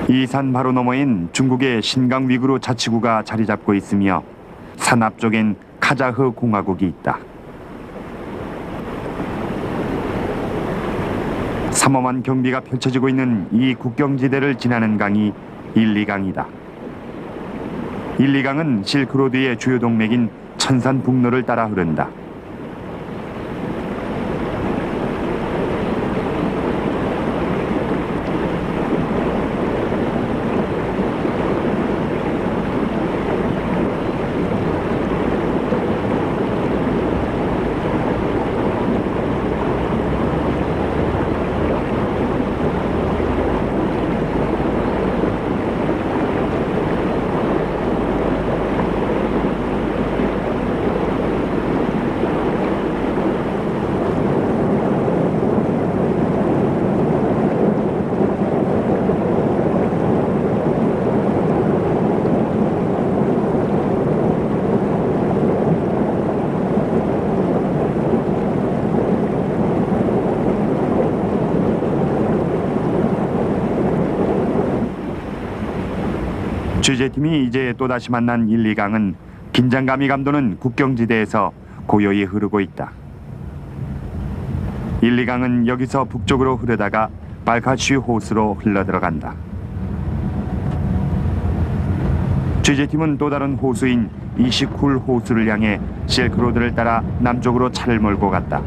이 산 바로 너머엔 중국의 신강 위구르 자치구가 자리 잡고 있으며 산 앞쪽엔 카자흐 공화국이 있다. 삼엄한 경비가 펼쳐지고 있는 이 국경지대를 지나는 강이 일리강이다. 일리강은 실크로드의 주요 동맥인 천산북로를 따라 흐른다. 취재팀이 이제 또다시 만난 일리강은 긴장감이 감도는 국경지대에서 고요히 흐르고 있다. 일리강은 여기서 북쪽으로 흐르다가 발카슈 호수로 흘러들어간다. 취재팀은 또 다른 호수인 이시쿨 호수를 향해 실크로드를 따라 남쪽으로 차를 몰고 갔다.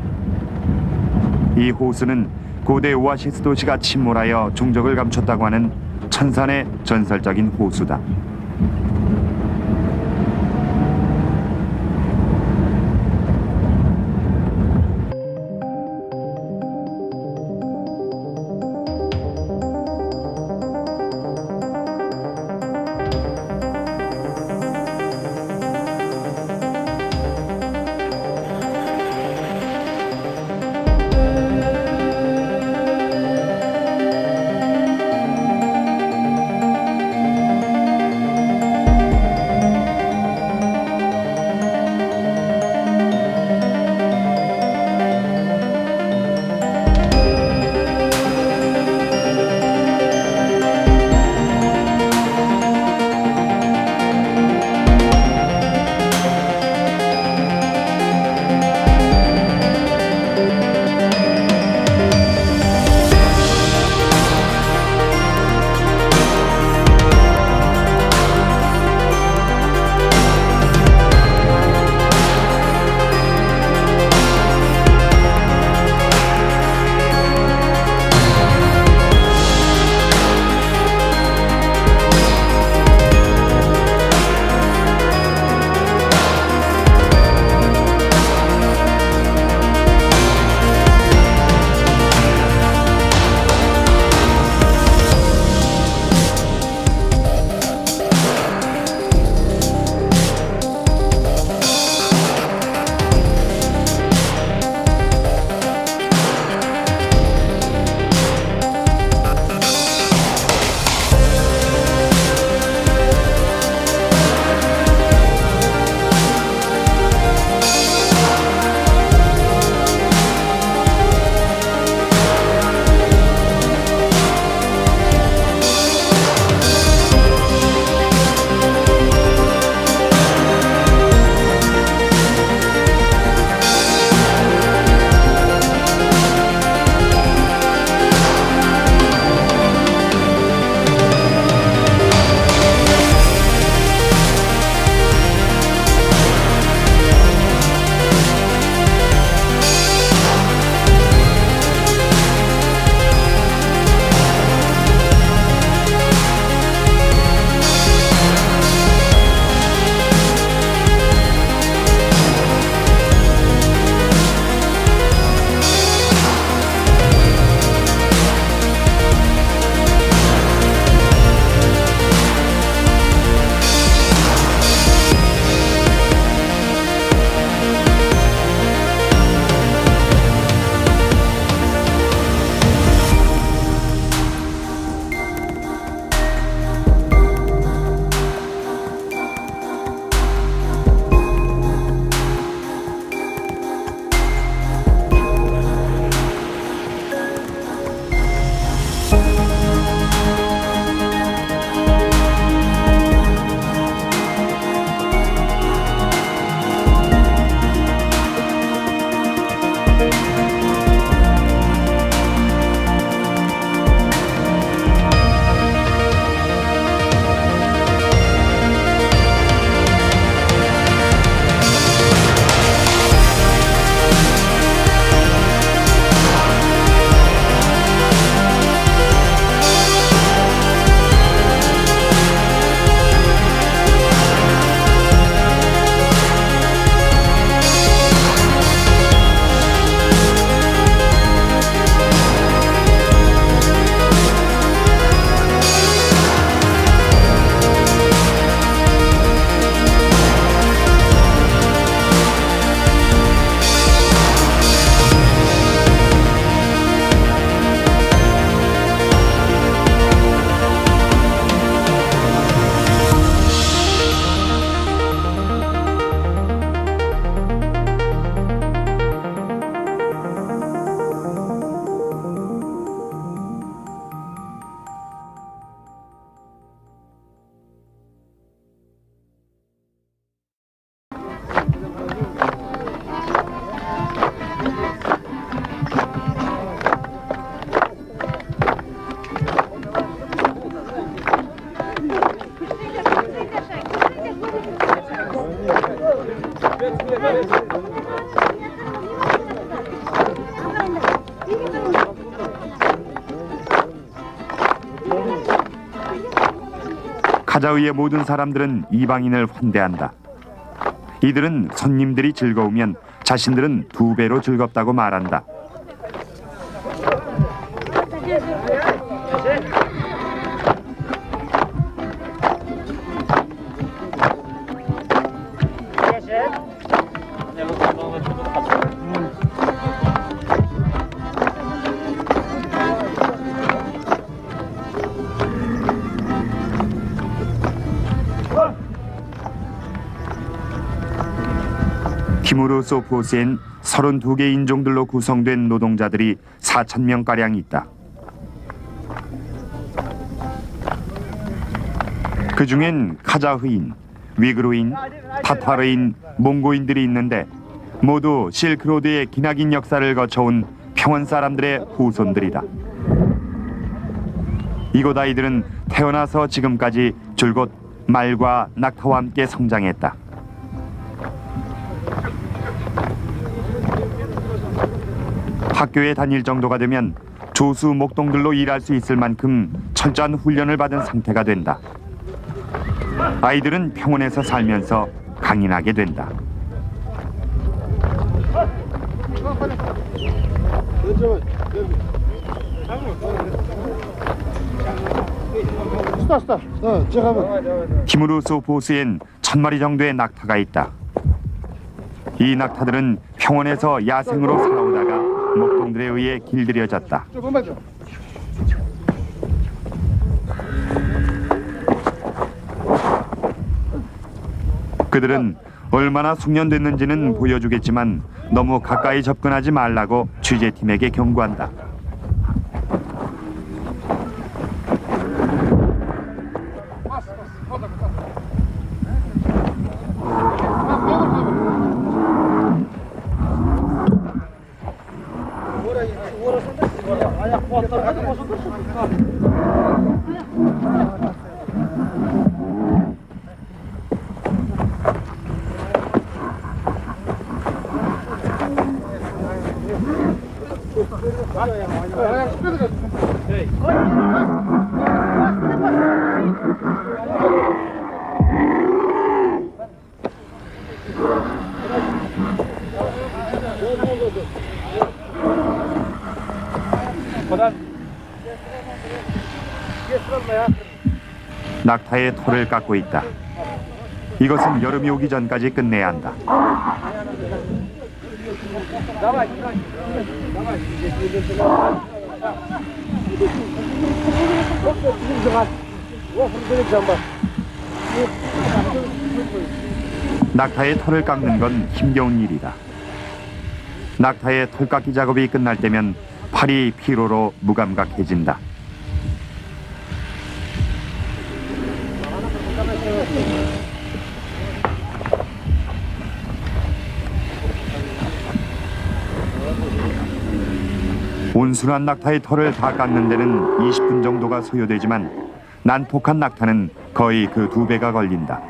이 호수는 고대 오아시스 도시가 침몰하여 종적을 감췄다고 하는 천산의 전설적인 호수다. 카자흐의 모든 사람들은 이방인을 환대한다. 이들은 손님들이 즐거우면 자신들은 2배로 즐겁다고 말한다. 키무르 소프호스엔 32개 인종들로 구성된 노동자들이 4,000명가량 있다. 그중엔 카자흐인, 위그루인, 타타르인, 몽고인들이 있는데 모두 실크로드의 기나긴 역사를 거쳐온 평원 사람들의 후손들이다. 이곳 아이들은 태어나서 지금까지 줄곧 말과 낙타와 함께 성장했다. 학교에 다닐 정도가 되면 조수 목동들로 일할 수 있을 만큼 철저한 훈련을 받은 상태가 된다. 아이들은 평원에서 살면서 강인하게 된다. 키무르 소프호스엔 1,000마리 정도의 낙타가 있다. 이 낙타들은 평원에서 야생으로 살아오다가 목동들에 의해 길들여졌다. 그들은 얼마나 숙련됐는지는 보여주겠지만 너무 가까이 접근하지 말라고 취재팀에게 경고한다. 낙타의 털을 깎고 있다. 이것은 여름이 오기 전까지 끝내야 한다. 낙타의 털을 깎는 건 힘겨운 일이다. 낙타의 털 깎기 작업이 끝날 때면 팔이 피로로 무감각해진다. 온순한 낙타의 털을 다 깎는 데는 20분 정도가 소요되지만 난폭한 낙타는 거의 그 2배가 걸린다.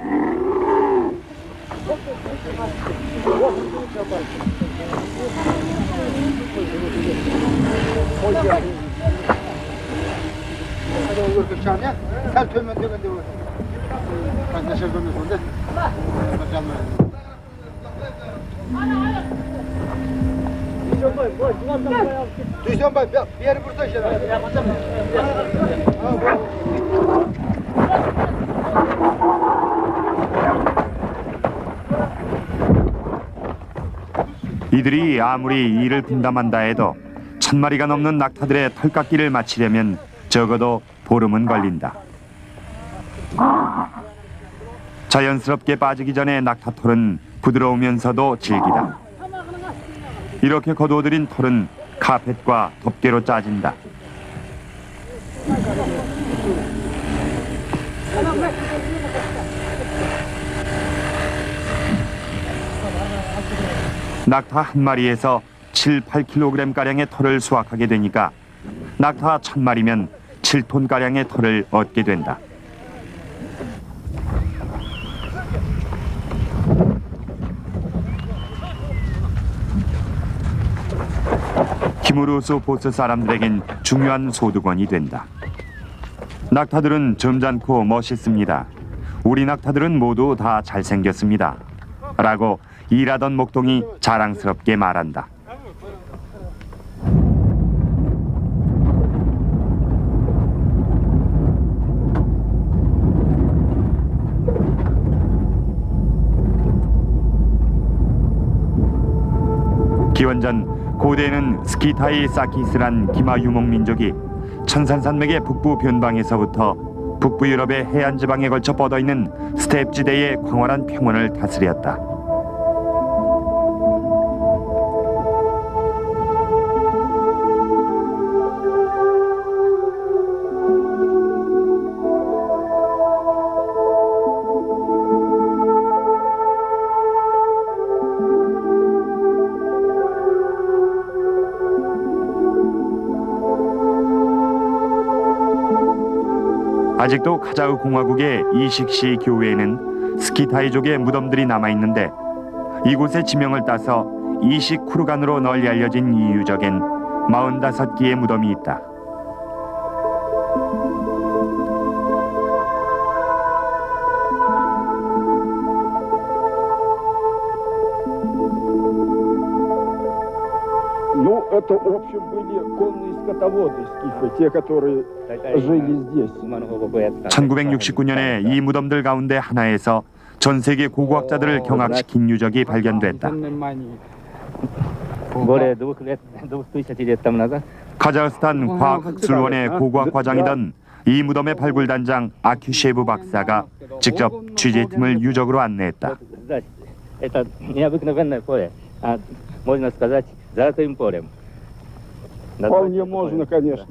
이들이 아무리 일을 분담한다 해도 1,000마리가 넘는 낙타들의 털깎기를 마치려면 적어도 보름은 걸린다. 자연스럽게 빠지기 전에 낙타털은 부드러우면서도 질기다. 이렇게 거두어들인 털은 카펫과 덮개로 짜진다. 낙타 한 마리에서 7, 8kg가량의 털을 수확하게 되니까 낙타 1,000마리면 7톤가량의 털을 얻게 된다. 키무르 소포스 사람들에겐 중요한 소득원이 된다. 낙타들은 점잖고 멋있습니다. 우리 낙타들은 모두 다 잘생겼습니다. 라고 일하던 목동이 자랑스럽게 말한다. 기원전 고대에는 스키타이 사키스란 기마 유목 민족이 천산산맥의 북부 변방에서부터 북부 유럽의 해안 지방에 걸쳐 뻗어 있는 스텝 지대의 광활한 평원을 다스렸다. 아직도 카자흐 공화국의 이식시 교외에는 스키타이족의 무덤들이 남아있는데 이곳의 지명을 따서 이식 쿠르간으로 널리 알려진 이 유적엔 45기의 무덤이 있다. Ну, это, в общем, были конные скотоводы скифы, те, которые жили здесь. 1969년에 이 무덤들 가운데 하나에서 전 세계 고고학자들을 경악시킨 유적이 발견됐다. более 2000 лет тому назад 카자흐스탄 과학학술원의 고고학 과장이던 이 무덤의 발굴단장 아큐셰브 박사가 직접 취재팀을 유적으로 안내했다. это необыкновенное поле, можно сказать, золотым полем. Вполне можно, конечно.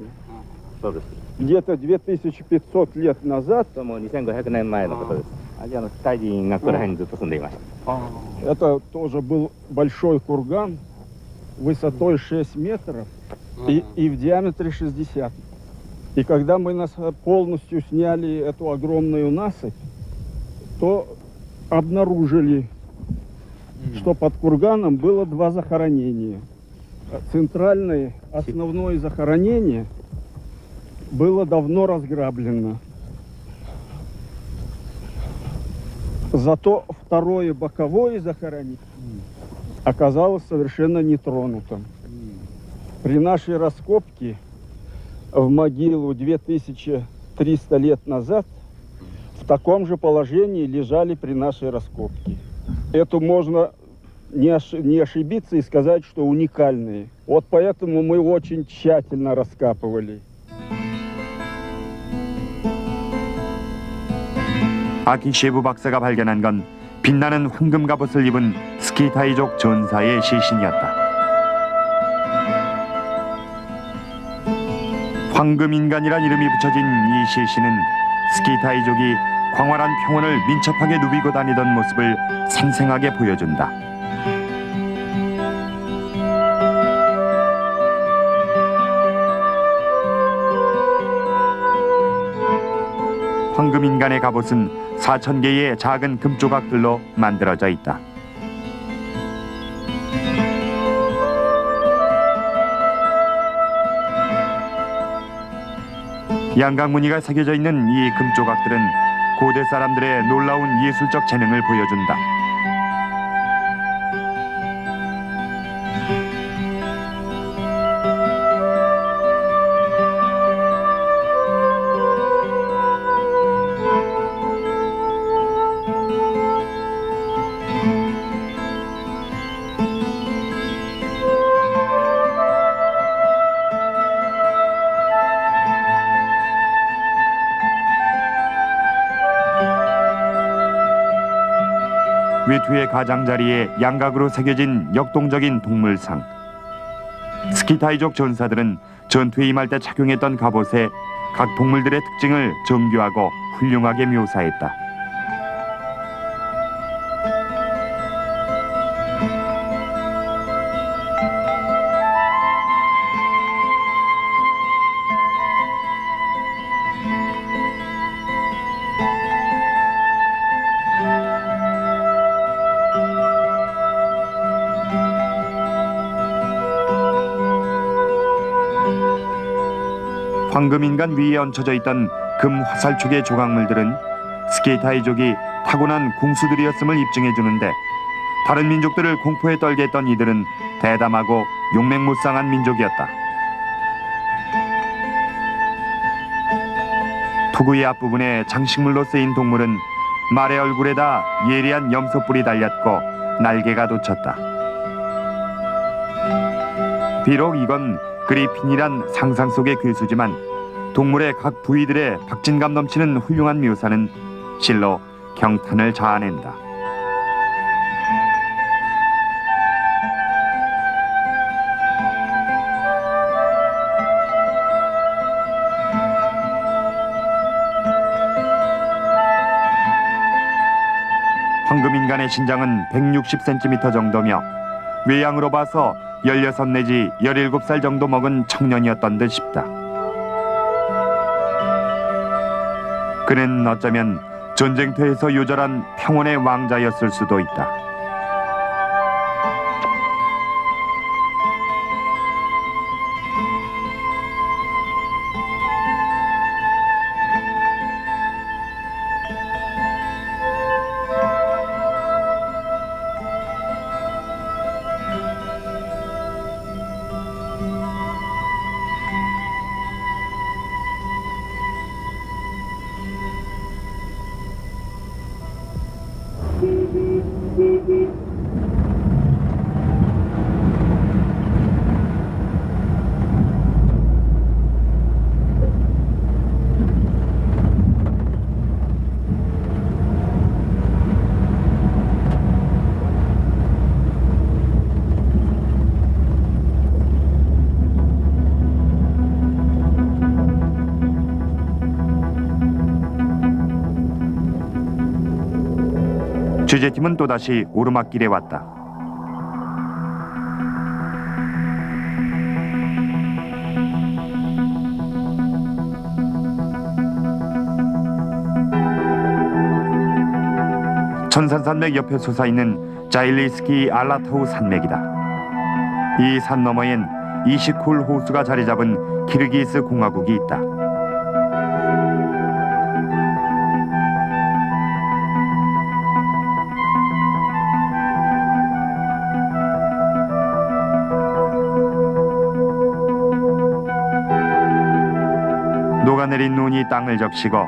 Где-то 2500 лет назад 2500年前のことです。アジアのタイ人がここら辺にずっと住んでいました。 это тоже был большой курган высотой 6 метров и в диаметре 60. И когда мы полностью сняли эту огромную насыпь, то обнаружили, что под курганом было 2 захоронения. Центральное, основное захоронение было давно разграблено. Зато второе боковое захоронение оказалось совершенно нетронутым. При нашей раскопке в могилу 2300 лет назад в таком же положении лежали при нашей раскопке. Это можно не ошибиться и сказать, что уникальные. Вот поэтому мы очень тщательно раскапывали. 아키셰브 박사가 발견한 건 빛나는 황금 갑옷을 입은 스키타이족 전사의 시신이었다. 황금인간이란 이름이 붙여진 이 시신은 스키타이족이 광활한 평원을 민첩하게 누비고 다니던 모습을 생생하게 보여준다. 황금인간의 갑옷은 4000개의 작은 금조각들로 만들어져 있다. 양강무늬가 새겨져 있는 이 금조각들은 고대 사람들의 놀라운 예술적 재능을 보여준다. 외투의 가장자리에 양각으로 새겨진 역동적인 동물상. 스키타이족 전사들은 전투에 임할 때 착용했던 갑옷에 각 동물들의 특징을 정교하고 훌륭하게 묘사했다. 황금인간 위에 얹혀져 있던 금 화살촉의 조각물들은 스키타이족이 타고난 궁수들이었음을 입증해 주는데, 다른 민족들을 공포에 떨게 했던 이들은 대담하고 용맹무쌍한 민족이었다. 투구의 앞부분에 장식물로 쓰인 동물은 말의 얼굴에다 예리한 염소뿔이 달렸고 날개가 돋쳤다. 비록 이건 그리핀이란 상상 속의 괴수지만 동물의 각 부위들의 박진감 넘치는 훌륭한 묘사는 실로 경탄을 자아낸다. 황금인간의 신장은 160cm 정도며 외양으로 봐서 16 내지 17살 정도 먹은 청년이었던 듯 싶다. 그는 어쩌면 전쟁터에서 요절한 평온의 왕자였을 수도 있다. 취재팀은 또다시 오르막길에 왔다. 천산산맥 옆에 솟아있는 자일리스키 알라타우 산맥이다. 이 산 너머엔 이시쿨 호수가 자리 잡은 키르기스 공화국이 있다. 녹아내린 눈이 땅을 적시고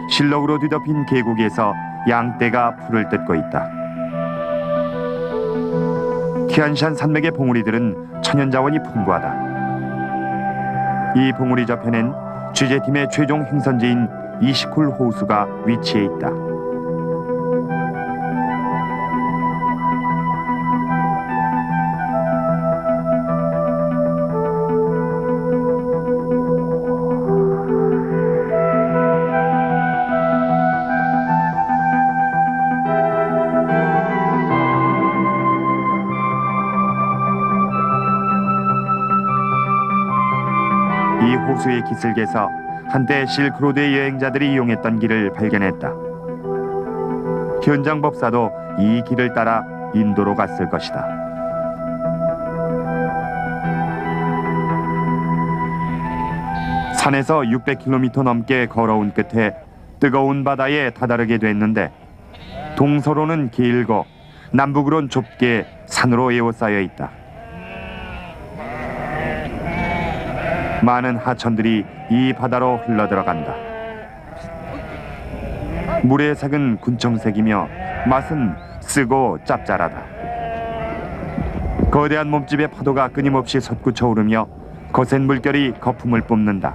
실록으로 뒤덮인 계곡에서 양떼가 풀을 뜯고 있다. 티안샨 산맥의 봉우리들은 천연자원이 풍부하다. 이 봉우리 저편엔 취재팀의 최종 행선지인 이시쿨 호수가 위치해 있다. 이 호수의 기슭에서 한때 실크로드의 여행자들이 이용했던 길을 발견했다. 현장 법사도 이 길을 따라 인도로 갔을 것이다. 산에서 600km 넘게 걸어온 끝에 뜨거운 바다에 다다르게 됐는데, 동서로는 길고 남북으론 좁게 산으로 에워싸여 있다. 많은 하천들이 이 바다로 흘러들어간다. 물의 색은 군청색이며 맛은 쓰고 짭짤하다. 거대한 몸집의 파도가 끊임없이 솟구쳐 오르며 거센 물결이 거품을 뿜는다.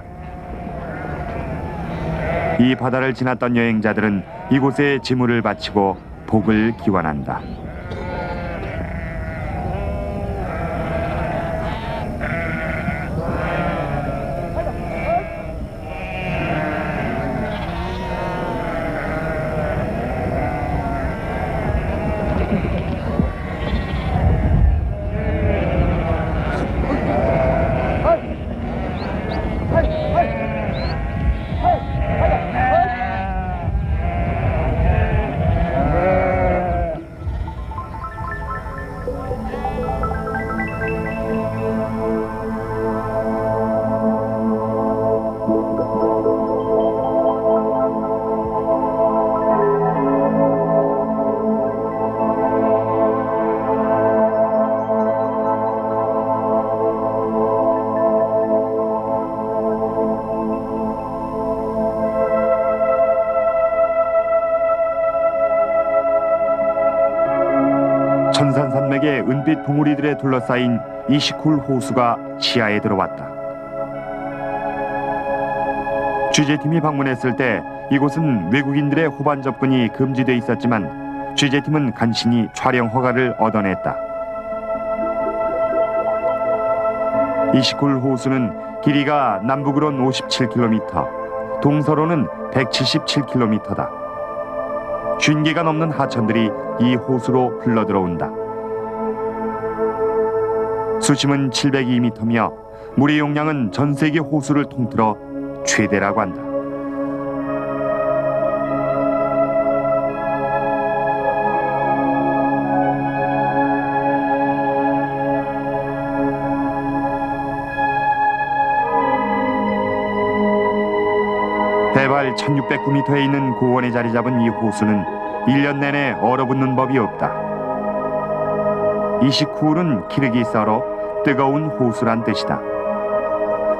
이 바다를 지났던 여행자들은 이곳에 지물을 바치고 복을 기원한다. 산맥의 은빛 봉우리들에 둘러싸인 이시쿨 호수가 시야에 들어왔다. 취재팀이 방문했을 때 이곳은 외국인들의 호반 접근이 금지돼 있었지만 취재팀은 간신히 촬영 허가를 얻어냈다. 이시쿨 호수는 길이가 남북으론 57km, 동서로는 177km다. 50개가 넘는 하천들이 이 호수로 흘러들어온다. 수심은 702m며 물의 용량은 전 세계 호수를 통틀어 최대라고 한다. 해발 1609m에 있는 고원에 자리 잡은 이 호수는 1년 내내 얼어붙는 법이 없다. 이시쿨은 키르기스어로 뜨거운 호수란 뜻이다.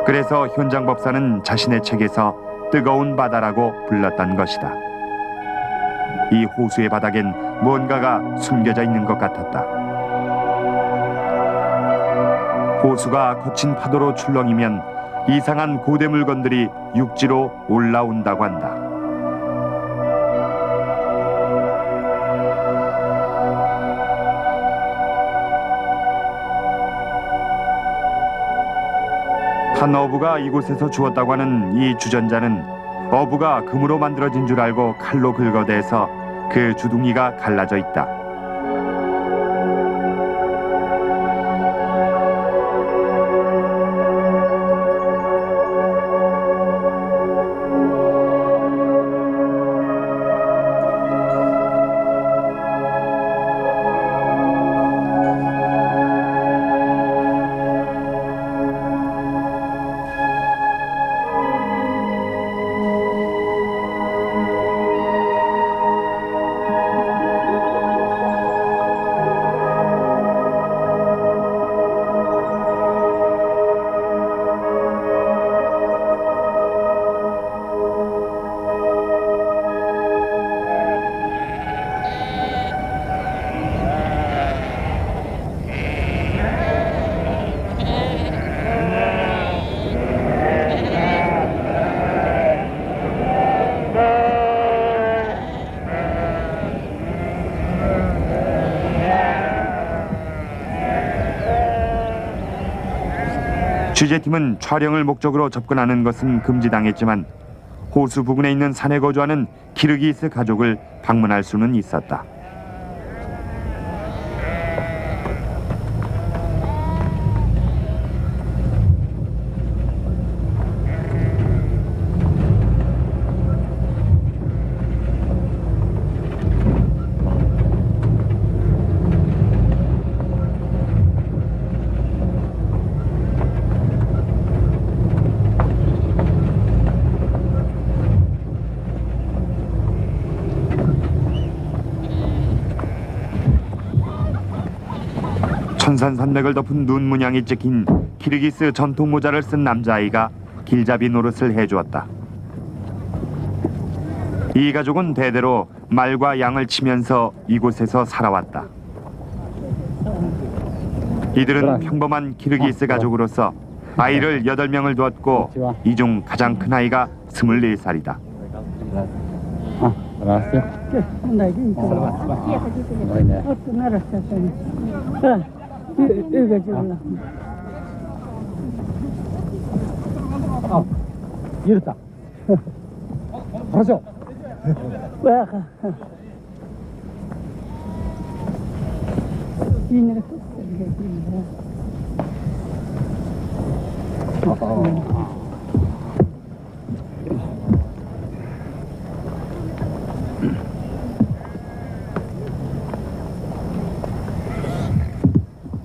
그래서 현장 법사는 자신의 책에서 뜨거운 바다라고 불렀던 것이다. 이 호수의 바닥엔 뭔가가 숨겨져 있는 것 같았다. 호수가 거친 파도로 출렁이면 이상한 고대 물건들이 육지로 올라온다고 한다. 한 어부가 이곳에서 주웠다고 하는 이 주전자는 어부가 금으로 만들어진 줄 알고 칼로 긁어대서 그 주둥이가 갈라져 있다. 취재팀은 촬영을 목적으로 접근하는 것은 금지당했지만 호수 부근에 있는 산에 거주하는 키르기스 가족을 방문할 수는 있었다. 천산산맥을 덮은 눈 문양이 찍힌 키르기스 전통 모자를 쓴 남자아이가 길잡이 노릇을 해주었다. 이 가족은 대대로 말과 양을 치면서 이곳에서 살아왔다. 이들은 평범한 키르기스 가족으로서 아이를 8명을 두었고 이 중 가장 큰 아이가 24살이다. 이랬다. 알았죠? 왜 가? 이내가 또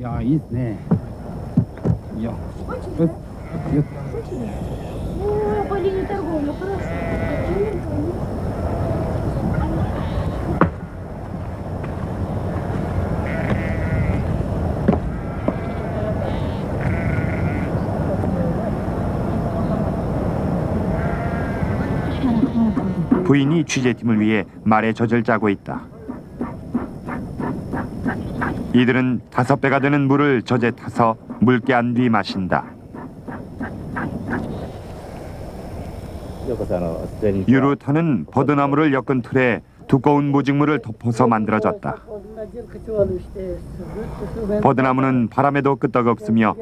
야, 있네. 야, По линии торговли просто. 부인이 취재팀을 위해 말의 젖을 짜고 있다. 이들은 5배가 되는 물을 젖에 타서 묽게 한 뒤 마신다. ようこそ出演に 유루탄은 버드나무를 엮은 틀에 두꺼운 모직물을 덮어서 만들어졌다. 버드나무는 바람에도 끄떡없으며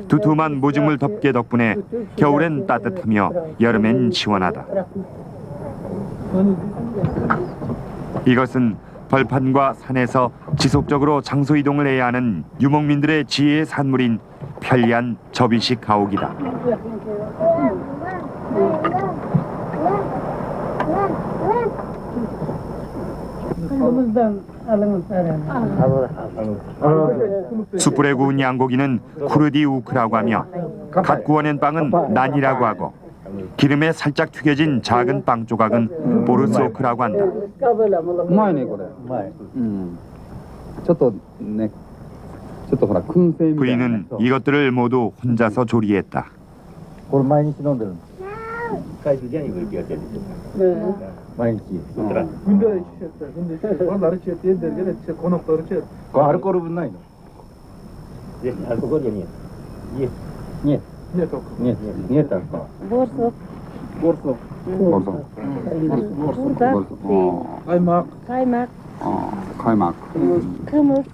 두툼한 모직물 덮개 덕분에 겨울엔 따뜻하며 여름엔 시원하다. 이것은 벌판과 산에서 지속적으로 장소 이동을 해야 하는 유목민들의 지혜의 산물인 편리한 접이식 가옥이다. 숯불에 구운 양고기는 쿠르디 우크라고 하며 갓 구워낸 빵은 난이라고 하고 기름에 살짝 튀겨진 작은 빵 조각은 보르소크라고 한다. うまいねこれ。前ちょっとね、ちょっとほら燻製みたいなね。 부인은 이것들을 모두 혼자서 조리했다. これ毎日飲んでるんです回数じゃに気がついて毎日そしたら これアルコール分ないの？ であそこにねいえ Нет. Нет. Нет такого. Борсов. Борсов. Борсов. Каймак. Каймак. Каймак. Кымыз.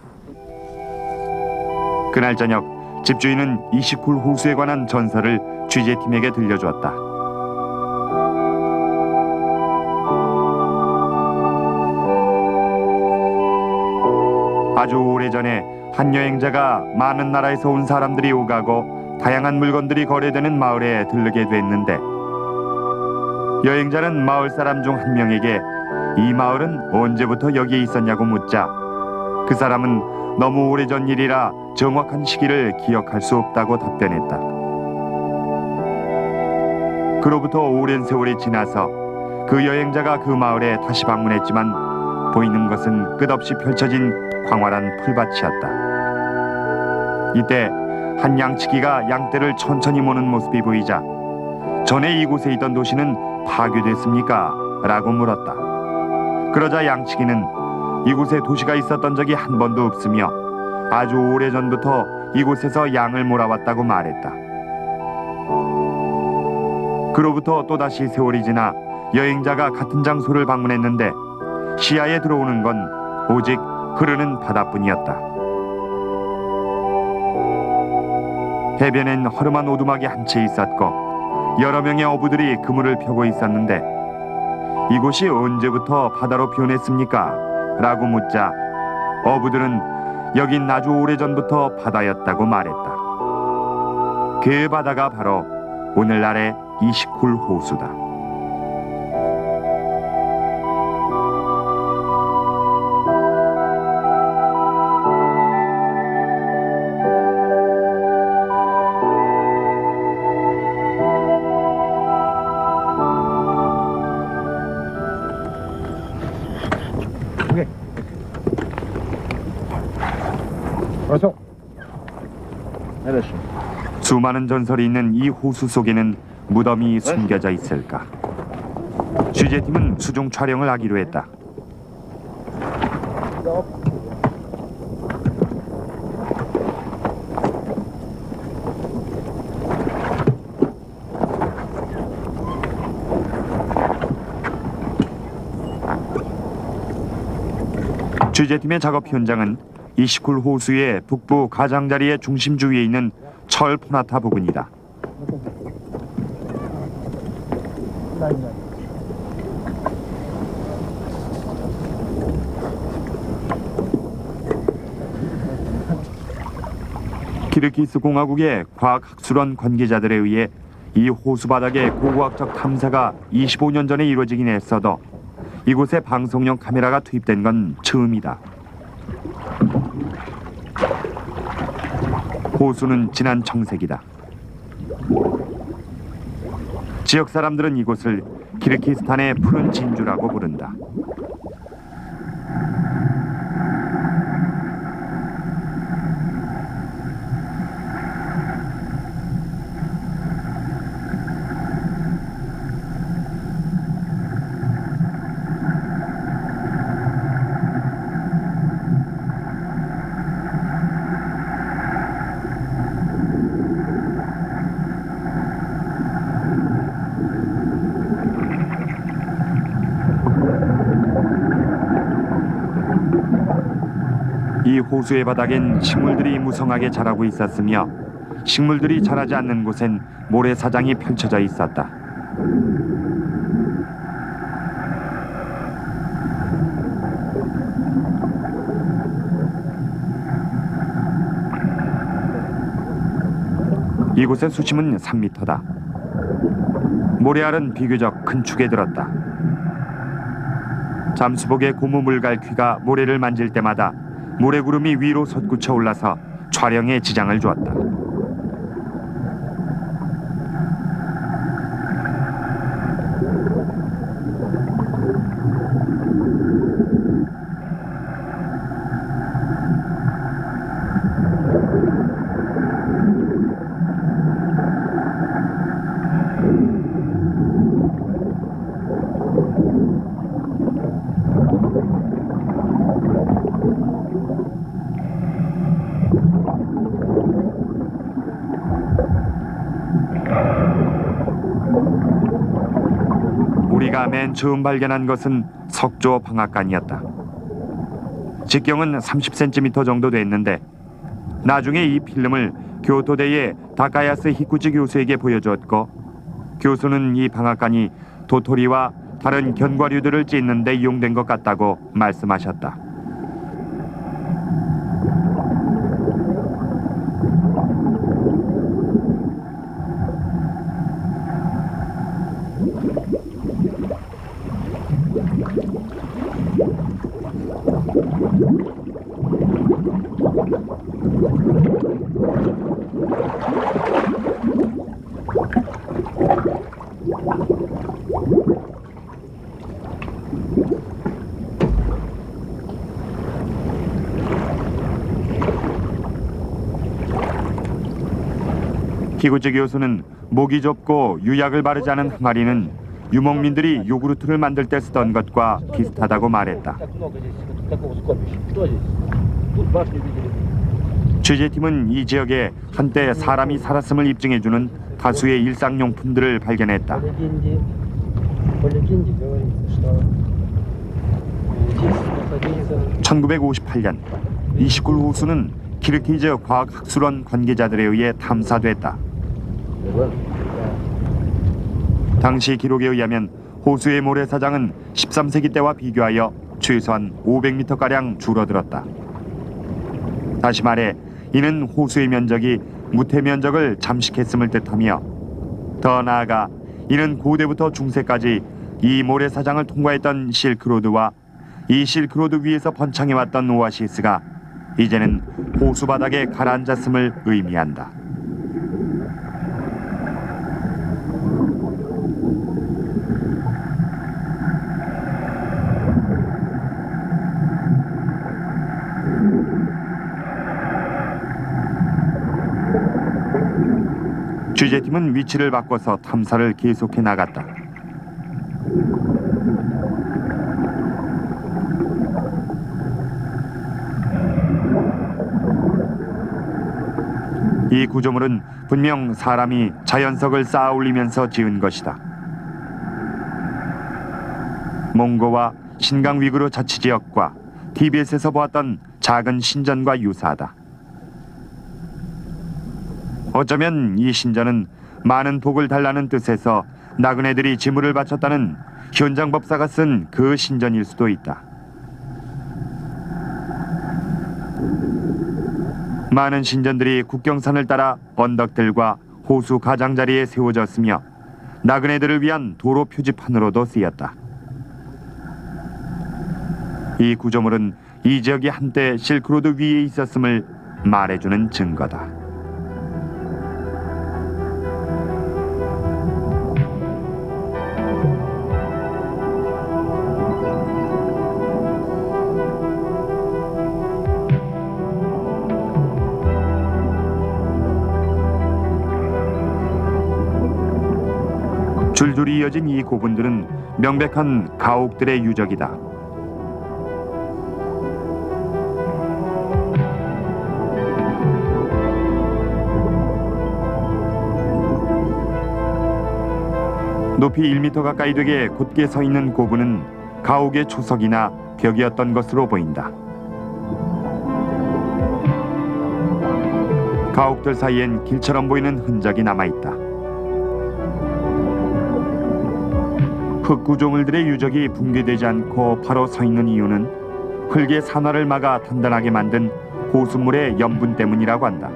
그날 저녁 집주인은 이시쿨 호수에 관한 전설을 취재팀에게 들려주었다. 아주 오래전에 한 여행자가 많은 나라에서 온 사람들이 오가고 다양한 물건들이 거래되는 마을에 들르게 됐는데 여행자는 마을 사람 중 한 명에게 이 마을은 언제부터 여기에 있었냐고 묻자 그 사람은 너무 오래전 일이라 정확한 시기를 기억할 수 없다고 답변했다. 그로부터 오랜 세월이 지나서 그 여행자가 그 마을에 다시 방문했지만 보이는 것은 끝없이 펼쳐진 광활한 풀밭이었다. 이때 한 양치기가 양떼를 천천히 모는 모습이 보이자 전에 이곳에 있던 도시는 파괴됐습니까? 라고 물었다. 그러자 양치기는 이곳에 도시가 있었던 적이 한 번도 없으며 아주 오래전부터 이곳에서 양을 몰아왔다고 말했다. 그로부터 또다시 세월이 지나 여행자가 같은 장소를 방문했는데 시야에 들어오는 건 오직 흐르는 바다뿐이었다. 해변엔 허름한 오두막이 한 채 있었고 여러 명의 어부들이 그물을 펴고 있었는데 이곳이 언제부터 바다로 변했습니까? 라고 묻자 어부들은 여긴 아주 오래전부터 바다였다고 말했다. 그 바다가 바로 오늘날의 이시쿨 호수다. 그렇죠. 수많은 전설이 있는 이 호수 속에는 무덤이 숨겨져 있을까? 취재팀은 수중 촬영을 하기로 했다. 취재팀의 작업 현장은 이시쿨 호수의 북부 가장자리의 중심 주위에 있는 철 포나타 부근이다. 키르기스 공화국의 과학학술원 관계자들에 의해 이 호수 바닥의 고고학적 탐사가 25년 전에 이루어지긴 했어도 이곳에 방송용 카메라가 투입된 건 처음이다. 호수는 진한 청색이다. 지역 사람들은 이곳을 키르기스탄의 푸른 진주라고 부른다. 이 호수의 바닥엔 식물들이 무성하게 자라고 있었으며 식물들이 자라지 않는 곳엔 모래사장이 펼쳐져 있었다. 이곳의 수심은 3m다. 모래알은 비교적 큰 축에 들었다. 잠수복의 고무 물갈퀴가 모래를 만질 때마다 모래구름이 위로 솟구쳐 올라서 촬영에 지장을 주었다. 우리가 맨 처음 발견한 것은 석조 방앗간이었다. 직경은 30cm 정도 됐는데 나중에 이 필름을 교토대의 다카야스 히쿠치 교수에게 보여주었고 교수는 이 방앗간이 도토리와 다른 견과류들을 찢는 데 이용된 것 같다고 말씀하셨다. 히구치 교수는 목이 좁고 유약을 바르지 않은 항아리는 유목민들이 요구르트를 만들 때 쓰던 것과 비슷하다고 말했다. 취재팀은 이 지역에 한때 사람이 살았음을 입증해주는 다수의 일상용품들을 발견했다. 1958년 이시쿨 호수는 키르기즈 과학학술원 관계자들에 의해 탐사됐다. 당시 기록에 의하면 호수의 모래사장은 13세기 때와 비교하여 최소한 500m가량 줄어들었다. 다시 말해 이는 호수의 면적이 무태 면적을 잠식했음을 뜻하며 더 나아가 이는 고대부터 중세까지 이 모래사장을 통과했던 실크로드와 이 실크로드 위에서 번창해왔던 오아시스가 이제는 호수 바닥에 가라앉았음을 의미한다. 취재팀은 위치를 바꿔서 탐사를 계속해 나갔다. 이 구조물은 분명 사람이 자연석을 쌓아 올리면서 지은 것이다. 몽고와 신강 위구르 자치지역과 TBS에서 보았던 작은 신전과 유사하다. 어쩌면 이 신전은 많은 복을 달라는 뜻에서 나그네들이 지물을 바쳤다는 현장 법사가 쓴 그 신전일 수도 있다. 많은 신전들이 국경선을 따라 언덕들과 호수 가장자리에 세워졌으며 나그네들을 위한 도로 표지판으로도 쓰였다. 이 구조물은 이 지역이 한때 실크로드 위에 있었음을 말해주는 증거다. 줄줄이 이어진 이 고분들은 명백한 가옥들의 유적이다. 높이 1m 가까이 되게 곧게 서 있는 고분은 가옥의 초석이나 벽이었던 것으로 보인다. 가옥들 사이엔 길처럼 보이는 흔적이 남아있다. 흙구조물들의 유적이 붕괴되지 않고 바로 서 있는 이유는 흙의 산화를 막아 단단하게 만든 호수물의 염분 때문이라고 한다.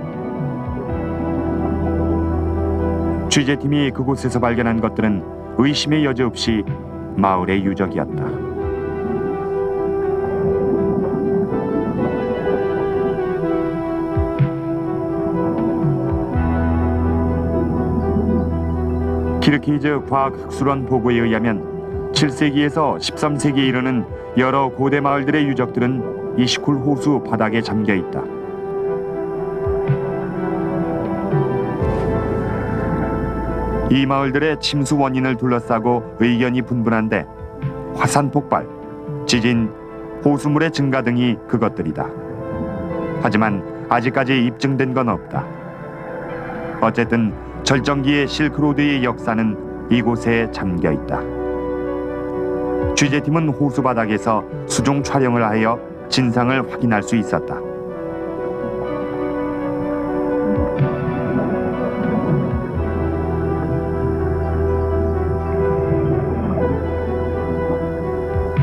취재팀이 그곳에서 발견한 것들은 의심의 여지 없이 마을의 유적이었다. 키르키즈 과학학술원 보고에 의하면 7세기에서 13세기에 이르는 여러 고대 마을들의 유적들은 이시쿨 호수 바닥에 잠겨 있다. 이 마을들의 침수 원인을 둘러싸고 의견이 분분한데 화산 폭발, 지진, 호수물의 증가 등이 그것들이다. 하지만 아직까지 입증된 건 없다. 어쨌든 절정기의 실크로드의 역사는 이곳에 잠겨 있다. 취재팀은 호수 바닥에서 수중 촬영을 하여 진상을 확인할 수 있었다.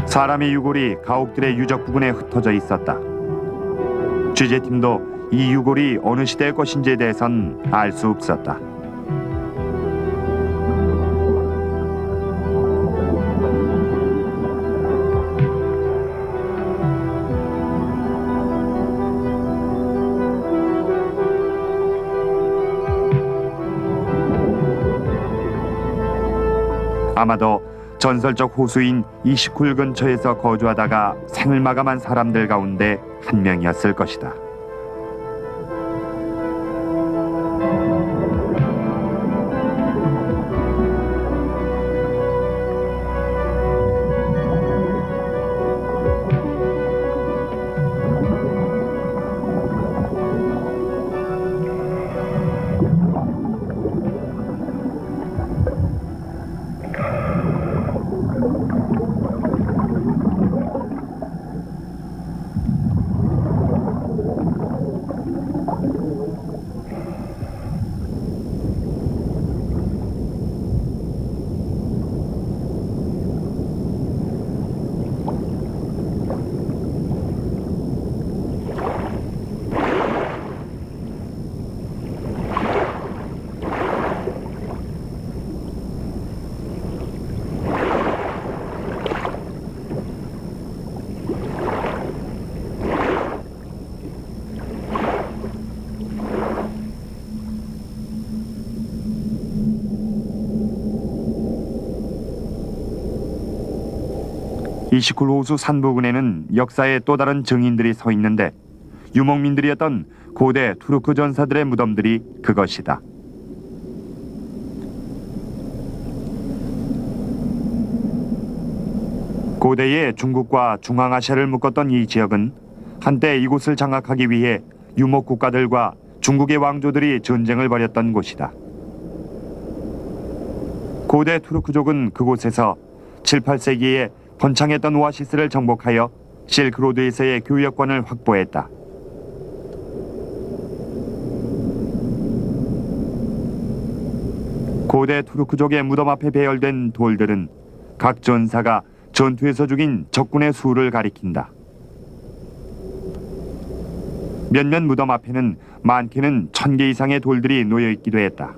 사람의 유골이 가옥들의 유적 부근에 흩어져 있었다. 취재팀도 이 유골이 어느 시대의 것인지에 대해선 알 수 없었다. 아마도 전설적 호수인 이시쿨 근처에서 거주하다가 생을 마감한 사람들 가운데 한 명이었을 것이다. 이시쿨 호수 산 부근에는 역사의 또 다른 증인들이 서 있는데 유목민들이었던 고대 투르크 전사들의 무덤들이 그것이다. 고대의 중국과 중앙아시아를 묶었던 이 지역은 한때 이곳을 장악하기 위해 유목 국가들과 중국의 왕조들이 전쟁을 벌였던 곳이다. 고대 투르크족은 그곳에서 7, 8세기에 번창했던 오아시스를 정복하여 실크로드에서의 교역권을 확보했다. 고대 투르크족의 무덤 앞에 배열된 돌들은 각 전사가 전투에서 죽인 적군의 수를 가리킨다. 몇몇 무덤 앞에는 많게는 1000개 이상의 돌들이 놓여 있기도 했다.